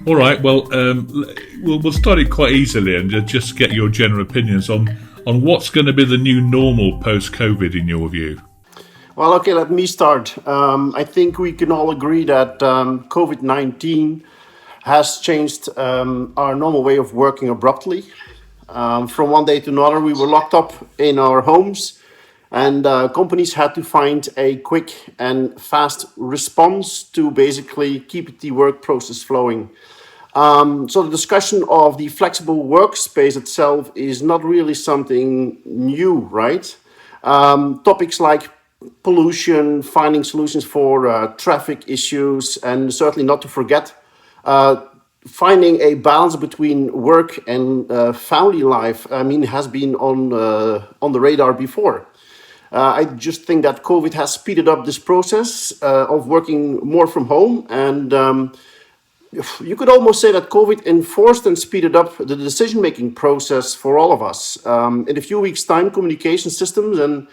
All right. Well, we'll start it quite easily and just get your general opinions on what's going to be the new normal post-COVID in your view. Well, okay, let me start. I think we can all agree that COVID-19 has changed our normal way of working abruptly. From one day to another, we were locked up in our homes, and companies had to find a quick and fast response to basically keep the work process flowing. So the discussion of the flexible workspace itself is not really something new, right? Topics like pollution, finding solutions for traffic issues, and certainly not to forget finding a balance between work and family life, has been on the radar before. I just think that COVID has speeded up this process of working more from home, and you could almost say that COVID enforced and speeded up the decision-making process for all of us. In a few weeks' time, communication systems and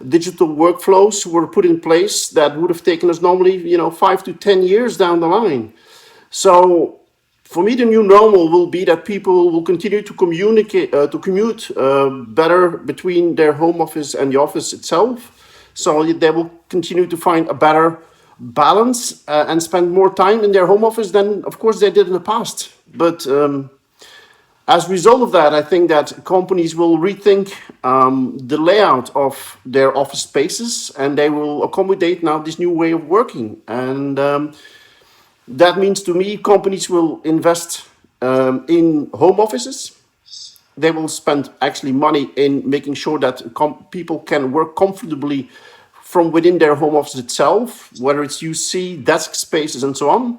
digital workflows were put in place that would have taken us normally, 5 to 10 years down the line. So for me, the new normal will be that people will continue to commute better between their home office and the office itself. So they will continue to find a better balance and spend more time in their home office than, of course, they did in the past. But as a result of that, I think that companies will rethink the layout of their office spaces, and they will accommodate now this new way of working. And that means to me, companies will invest in home offices. They will spend actually money in making sure that people can work comfortably from within their home office itself, whether it's UC, desk spaces, and so on.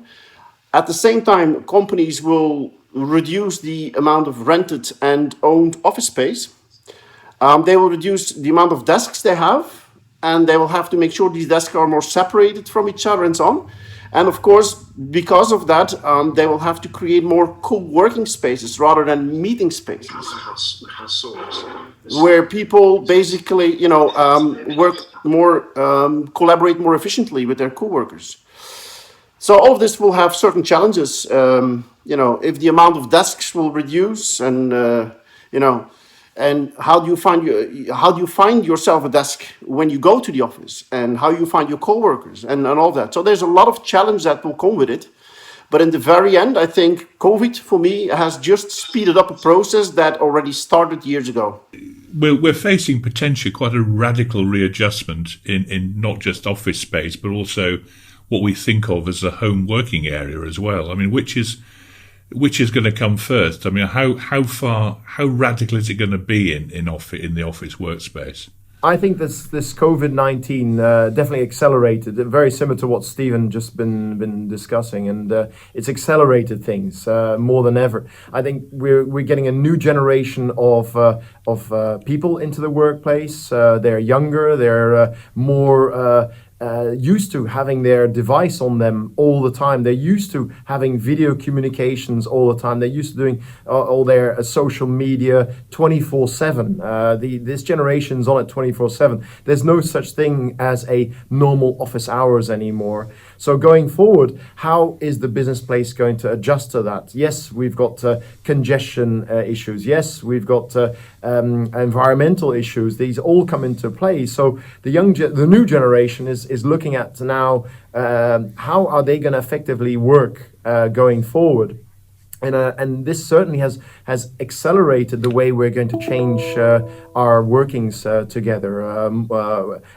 At the same time, companies will reduce the amount of rented and owned office space. They will reduce the amount of desks they have, and they will have to make sure these desks are more separated from each other and so on. And of course, because of that, they will have to create more co-working spaces rather than meeting spaces, where people basically, work more, collaborate more efficiently with their co-workers. So all of this will have certain challenges. If the amount of desks will reduce, and how do you find yourself a desk when you go to the office, and how you find your coworkers and all that. So there's a lot of challenge that will come with it. But in the very end, I think COVID for me has just speeded up a process that already started years ago. We're facing potentially quite a radical readjustment in not just office space, but also what we think of as a home working area as well. I mean, which is going to come first? I mean, how radical is it going to be in the office workspace? I think this COVID-19 definitely accelerated, very similar to what Stephen just been discussing, and it's accelerated things more than ever. I think we're getting a new generation of people into the workplace. They're younger, they're more used to having their device on them all the time. They're used to having video communications all the time. They're used to doing all their social media 24/7. This generation's on it 24/7. There's no such thing as a normal office hours anymore. So going forward, how is the business place going to adjust to that? Yes, we've got congestion issues. Yes, we've got environmental issues. These all come into play. So the new generation is looking at now how are they going to effectively work going forward. And this certainly has accelerated the way we're going to change our workings together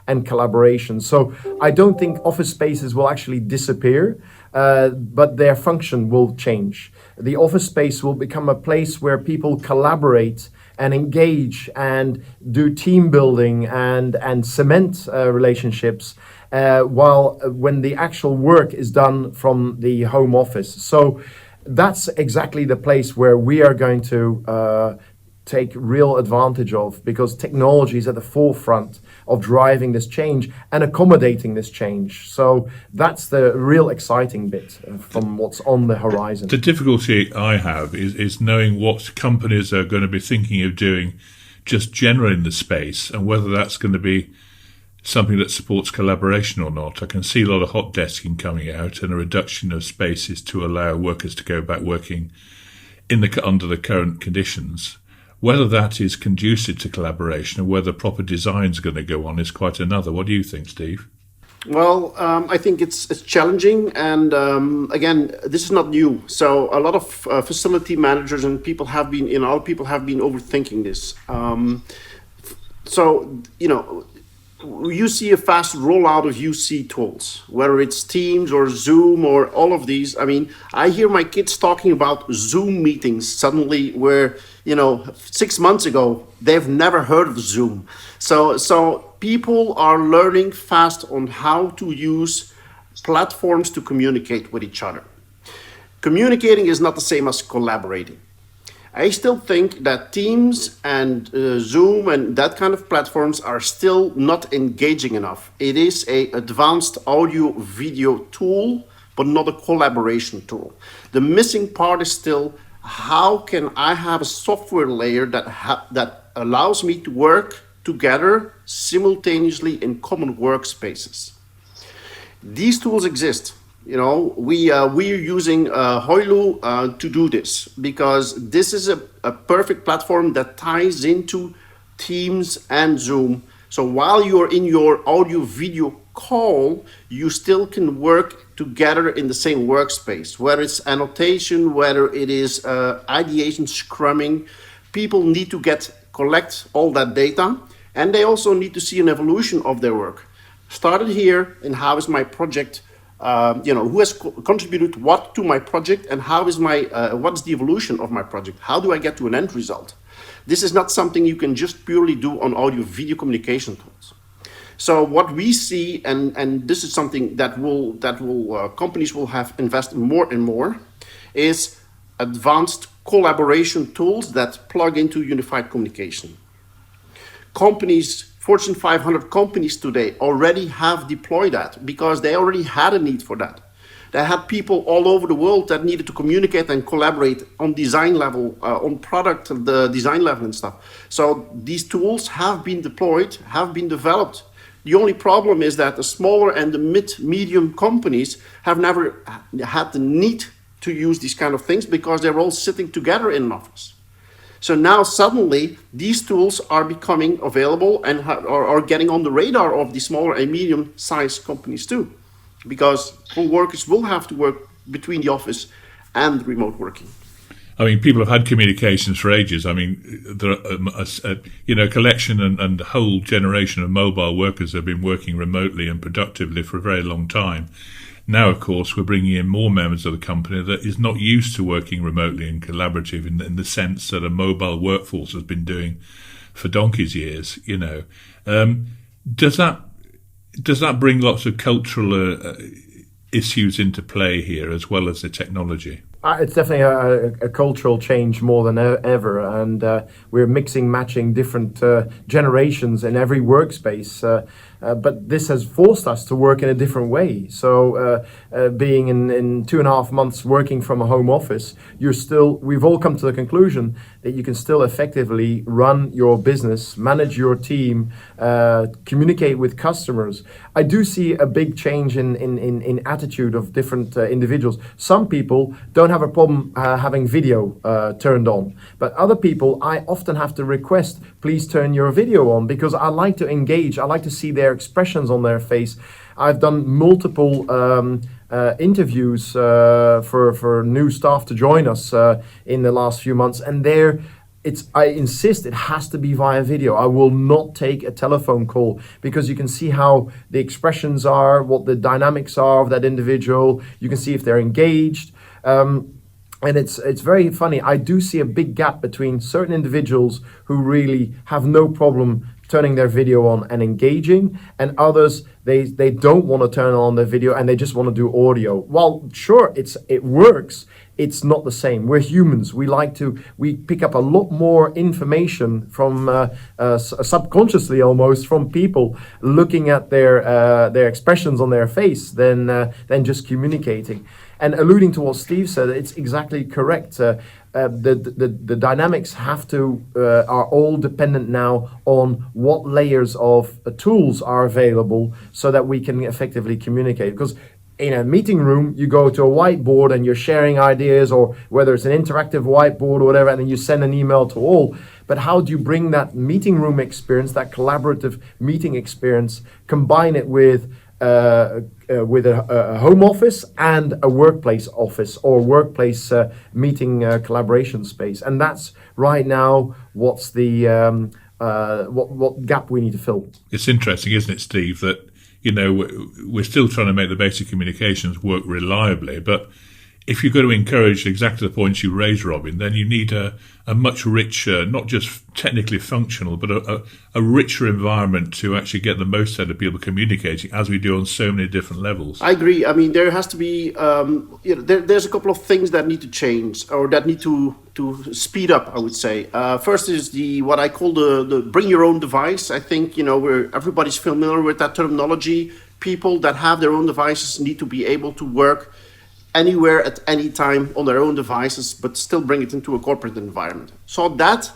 and collaboration. So I don't think office spaces will actually disappear, but their function will change. The office space will become a place where people collaborate and engage and do team building and cement relationships while when the actual work is done from the home office. So that's exactly the place where we are going to take real advantage of, because technology is at the forefront of driving this change and accommodating this change. So that's the real exciting bit from what's on the horizon. The difficulty I have is knowing what companies are going to be thinking of doing just generally in the space, and whether that's going to be something that supports collaboration or not. I can see a lot of hot desking coming out and a reduction of spaces to allow workers to go back working under the current conditions. Whether that is conducive to collaboration or whether proper design is going to go on is quite another. What do you think, Steve? Well, I think it's challenging, and again, this is not new. So a lot of facility managers and people have been, overthinking this. So you see a fast rollout of UC tools, whether it's Teams or Zoom or all of these. I mean, I hear my kids talking about Zoom meetings suddenly where, 6 months ago, they've never heard of Zoom. So people are learning fast on how to use platforms to communicate with each other. Communicating is not the same as collaborating. I still think that Teams and Zoom and that kind of platforms are still not engaging enough. It is an advanced audio video tool, but not a collaboration tool. The missing part is still, how can I have a software layer that allows me to work together simultaneously in common workspaces? These tools exist. We're using Hoilu to do this because this is a perfect platform that ties into Teams and Zoom. So while you're in your audio video call, you still can work together in the same workspace, whether it's annotation, whether it is ideation, scrumming. People need to collect all that data, and they also need to see an evolution of their work. Started here, and how is my project? Who has contributed what to my project, and how is what is the evolution of my project? How do I get to an end result? This is not something you can just purely do on audio video communication tools. So what we see, and this is something that companies will have invested more and more, is advanced collaboration tools that plug into unified communication. Fortune 500 companies today already have deployed that because they already had a need for that. They had people all over the world that needed to communicate and collaborate on design level, on product, the design level and stuff. So these tools have been deployed, have been developed. The only problem is that the smaller and the medium companies have never had the need to use these kind of things because they're all sitting together in an office. So now suddenly these tools are becoming available and are getting on the radar of the smaller and medium-sized companies too, because workers will have to work between the office and remote working. I mean, people have had communications for ages. I mean, there are a collection and a whole generation of mobile workers have been working remotely and productively for a very long time. Now, of course, we're bringing in more members of the company that is not used to working remotely and collaborative in the sense that a mobile workforce has been doing for donkey's years. Does that bring lots of cultural issues into play here as well as the technology? It's definitely a cultural change more than ever, and we're matching different generations in every workspace. But this has forced us to work in a different way. So being in 2.5 months working from a home office, we've all come to the conclusion that you can still effectively run your business, manage your team, communicate with customers. I do see a big change in attitude of different individuals. Some people don't have a problem having video turned on, but other people, I often have to request, please turn your video on, because I like to engage. I like to see their expressions on their face. I've done multiple interviews for new staff to join us in the last few months, and I insist it has to be via video. I will not take a telephone call because you can see how the expressions are, what the dynamics are of that individual. You can see if they're engaged. And it's very funny. I do see a big gap between certain individuals who really have no problem turning their video on and engaging, and others, they don't want to turn on their video and they just want to do audio. Well, sure, it works it's not the same. We're humans. We pick up a lot more information from subconsciously almost from people looking at their expressions on their face than just communicating. And alluding to what Steve said, it's exactly correct. The dynamics are all dependent now on what layers of tools are available so that we can effectively communicate. Because in a meeting room, you go to a whiteboard and you're sharing ideas, or whether it's an interactive whiteboard or whatever, and then you send an email to all. But how do you bring that meeting room experience, that collaborative meeting experience, combine it with a home office and a workplace office or workplace meeting collaboration space? And that's right now what's the what gap we need to fill. It's interesting, isn't it, Steve, that we're still trying to make the basic communications work reliably, but if you're going to encourage exactly the points you raised, Robin, then you need a much richer, not just technically functional, but a richer environment to actually get the most out of people communicating, as we do on so many different levels. I agree. I mean, there has to be, there's a couple of things that need to change, or that need to speed up, I would say. First is what I call the bring your own device. I think, everybody's familiar with that terminology. People that have their own devices need to be able to work anywhere at any time on their own devices, but still bring it into a corporate environment. So that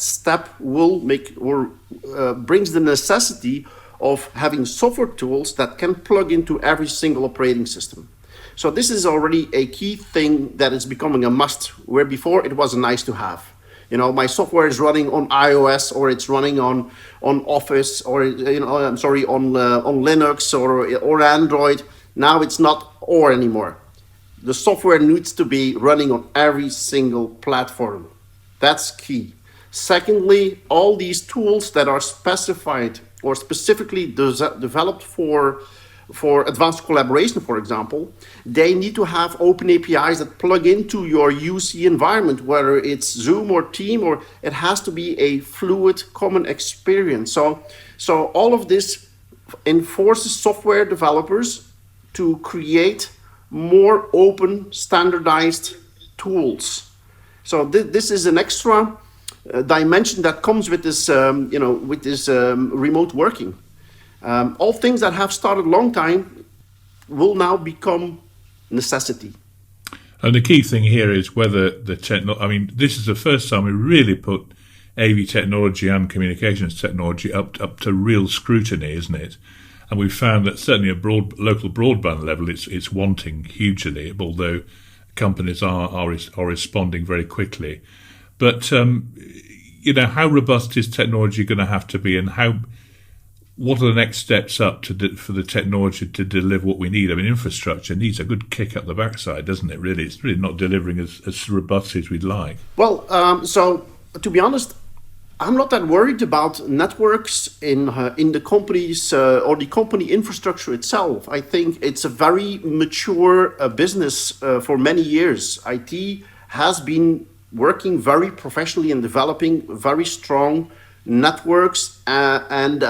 step will brings the necessity of having software tools that can plug into every single operating system. So this is already a key thing that is becoming a must, where before it was a nice to have. My software is running on iOS, or it's running on Office, or on Linux or Android. Now it's not anymore. The software needs to be running on every single platform. That's key. Secondly, all these tools that are specified or specifically developed for advanced collaboration, for example, they need to have open APIs that plug into your UC environment, whether it's Zoom or Team, or it has to be a fluid, common experience. So all of this enforces software developers to create more open, standardized tools. So this is an extra dimension that comes with this, remote working. All things that have started a long time will now become necessity. And the key thing here is whether this is the first time we really put AV technology and communications technology up to real scrutiny, isn't it? And we've found that certainly at local broadband level, it's wanting hugely, although companies are responding very quickly. But how robust is technology going to have to be, and what are the next steps up for the technology to deliver what we need? I mean, infrastructure needs a good kick up the backside, doesn't it? Really, it's really not delivering as robust as we'd like. Well, so to be honest, I'm not that worried about networks in the companies or the company infrastructure itself. I think it's a very mature business for many years. IT has been working very professionally and developing very strong networks and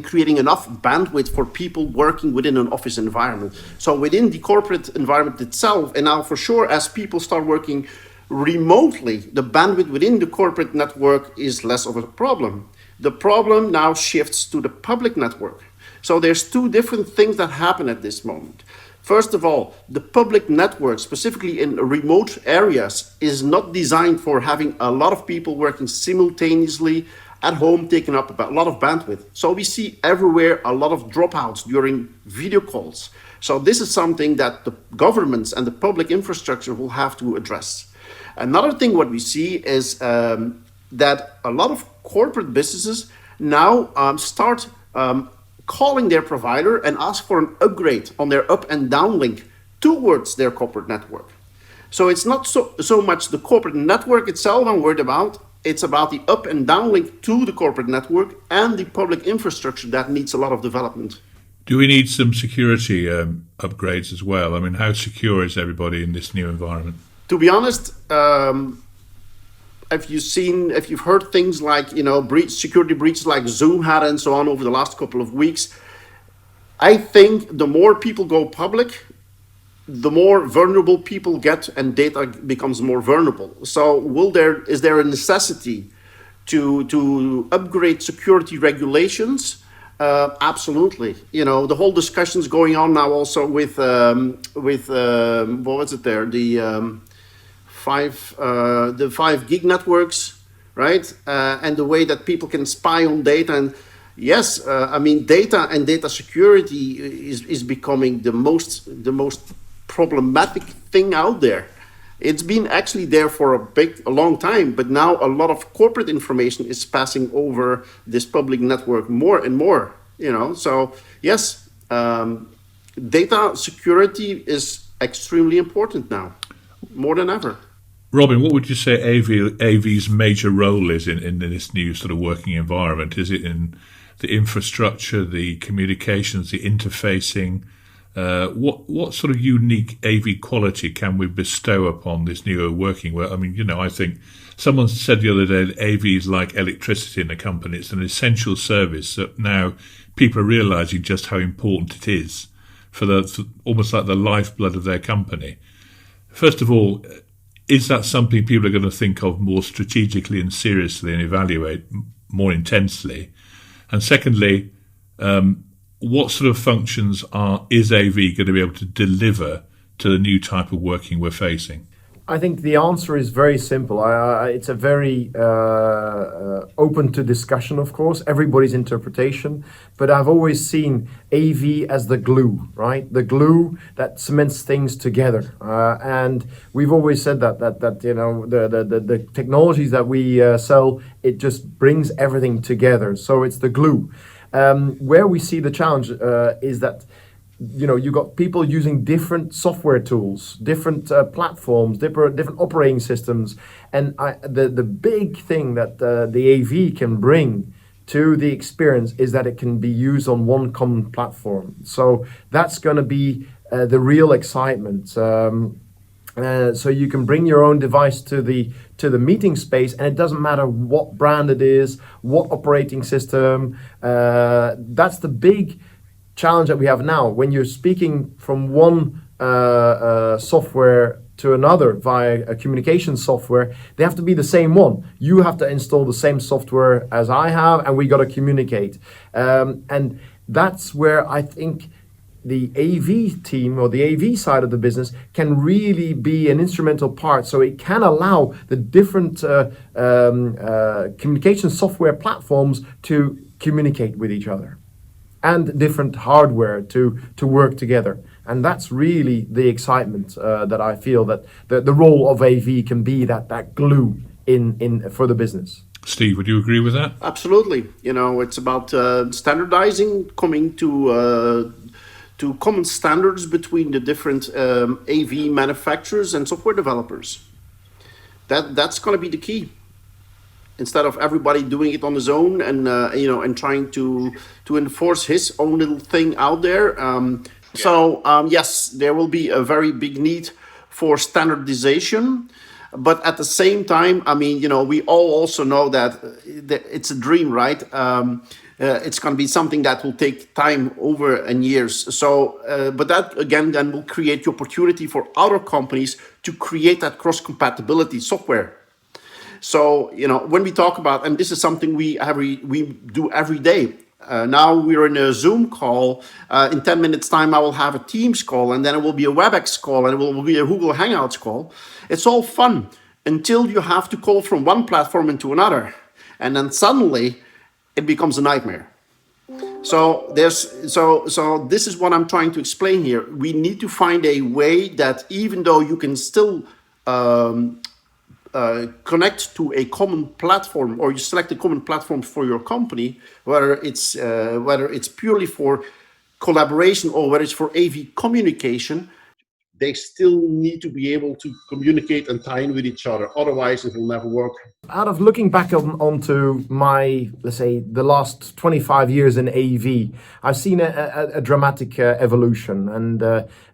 creating enough bandwidth for people working within an office environment. So within the corporate environment itself, and now for sure as people start working remotely, the bandwidth within the corporate network is less of a problem. The problem now shifts to the public network. So there's two different things that happen at this moment. First of all, the public network, specifically in remote areas, is not designed for having a lot of people working simultaneously at home, taking up a lot of bandwidth. So we see everywhere a lot of dropouts during video calls. So this is something that the governments and the public infrastructure will have to address. Another thing what we see is that a lot of corporate businesses now start calling their provider and ask for an upgrade on their up and down link towards their corporate network. So it's not so much the corporate network itself I'm worried about, it's about the up and down link to the corporate network and the public infrastructure that needs a lot of development. Do we need some security upgrades as well? I mean, how secure is everybody in this new environment? To be honest, if you've heard things like, security breaches like Zoom had and so on over the last couple of weeks, I think the more people go public, the more vulnerable people get and data becomes more vulnerable. So is there a necessity to upgrade security regulations? Absolutely. You know, the whole discussion's going on now also with what was it there? The 5 gig networks, right? And the way that people can spy on data. And yes, I mean, data and data security is becoming the most problematic thing out there. It's been actually there for a long time, but now a lot of corporate information is passing over this public network more and more, you know. So yes, data security is extremely important now, more than ever. Robin, what would you say AV's major role is in this new sort of working environment? Is it in the infrastructure, the communications, the interfacing? What sort of unique AV quality can we bestow upon this newer working world? I mean, you know, I think someone said the other day that AV is like electricity in a company. It's an essential service that now people are realizing just how important it is for almost like the lifeblood of their company. First of all, is that something people are going to think of more strategically and seriously and evaluate more intensely? And secondly, what sort of functions is AV going to be able to deliver to the new type of working we're facing? I think the answer is very simple. It's a very open to discussion, of course, everybody's interpretation. But I've always seen AV as the glue, right? The glue that cements things together. And we've always said that you know the technologies that we sell, it just brings everything together. So it's the glue. Where we see the challenge is that, you know, you got people using different software tools, different platforms, different operating systems, and the big thing that the AV can bring to the experience is that it can be used on one common platform. So that's going to be the real excitement. So you can bring your own device to the meeting space, and it doesn't matter what brand it is, what operating system. That's the big challenge that we have now. When you're speaking from one software to another via a communication software, they have to be the same one. You have to install the same software as I have, and we got to communicate. And that's where I think the AV team or the AV side of the business can really be an instrumental part. So it can allow the different communication software platforms to communicate with each other, and different hardware to work together. And that's really the excitement that I feel that the role of AV can be that glue in for the business. Steve, would you agree with that? Absolutely. You know, it's about standardizing, coming to common standards between the different AV manufacturers and software developers. That's going to be the key. Instead of everybody doing it on his own and and trying to enforce his own little thing out there. Yes, there will be a very big need for standardization, but at the same time, I mean, you know, we all also know that it's a dream, right? It's going to be something that will take time over and years. So, but that again then will create the opportunity for other companies to create that cross-compatibility software. So, you know, when we talk about, and this is something we do every day. Now we're in a Zoom call. In 10 minutes time, I will have a Teams call, and then it will be a WebEx call, and it will be a Google Hangouts call. It's all fun until you have to call from one platform into another. And then suddenly it becomes a nightmare. So this is what I'm trying to explain here. We need to find a way that even though you can still connect to a common platform, or you select a common platform for your company, whether it's purely for collaboration or whether it's for AV communication, they still need to be able to communicate and tie in with each other. Otherwise, it will never work. Out of looking back onto my, let's say, the last 25 years in AV, I've seen a dramatic evolution, and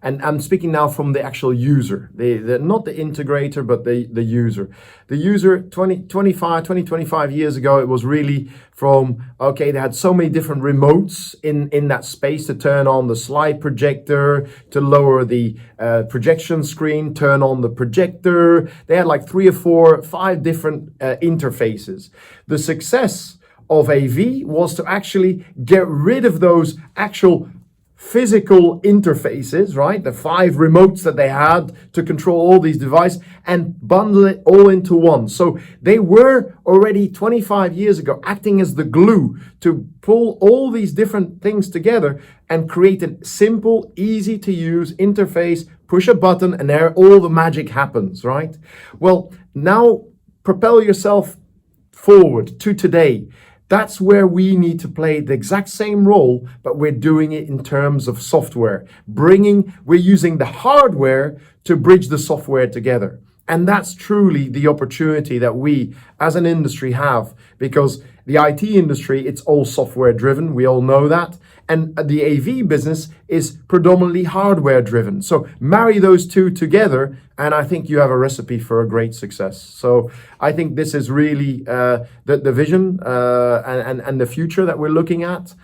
I'm speaking now from the actual user, not the integrator, but the user. The user 25 years ago, it was really from, okay, they had so many different remotes in that space to turn on the slide projector, to lower the projection screen, turn on the projector. They had like 3 or 4, 5 different interfaces. The success of AV was to actually get rid of those actual physical interfaces, right? The 5 remotes that they had to control all these devices and bundle it all into one. So they were already 25 years ago acting as the glue to pull all these different things together and create a simple, easy to use interface, push a button and there all the magic happens, right? Well, now propel yourself forward to today. That's where we need to play the exact same role, but we're doing it in terms of software. We're using the hardware to bridge the software together. And that's truly the opportunity that we as an industry have, because the IT industry, it's all software driven. We all know that. And the AV business is predominantly hardware driven. So marry those two together, and I think you have a recipe for a great success. So I think this is really the vision and the future that we're looking at.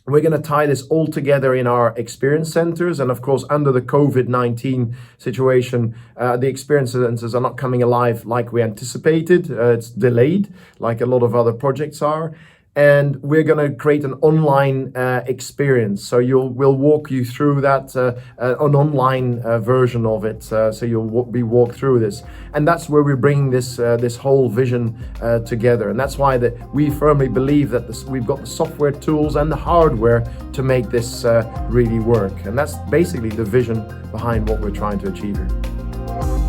We're going to tie this all together in our experience centers. And of course, under the COVID-19 situation, the experience centers are not coming alive like we anticipated. It's delayed, like a lot of other projects are. And we're going to create an online experience. So we'll walk you through that, an online version of it. So you'll be walked through this. And that's where we're bringing this whole vision together. And that's why we firmly believe that we've got the software tools and the hardware to make this really work. And that's basically the vision behind what we're trying to achieve here.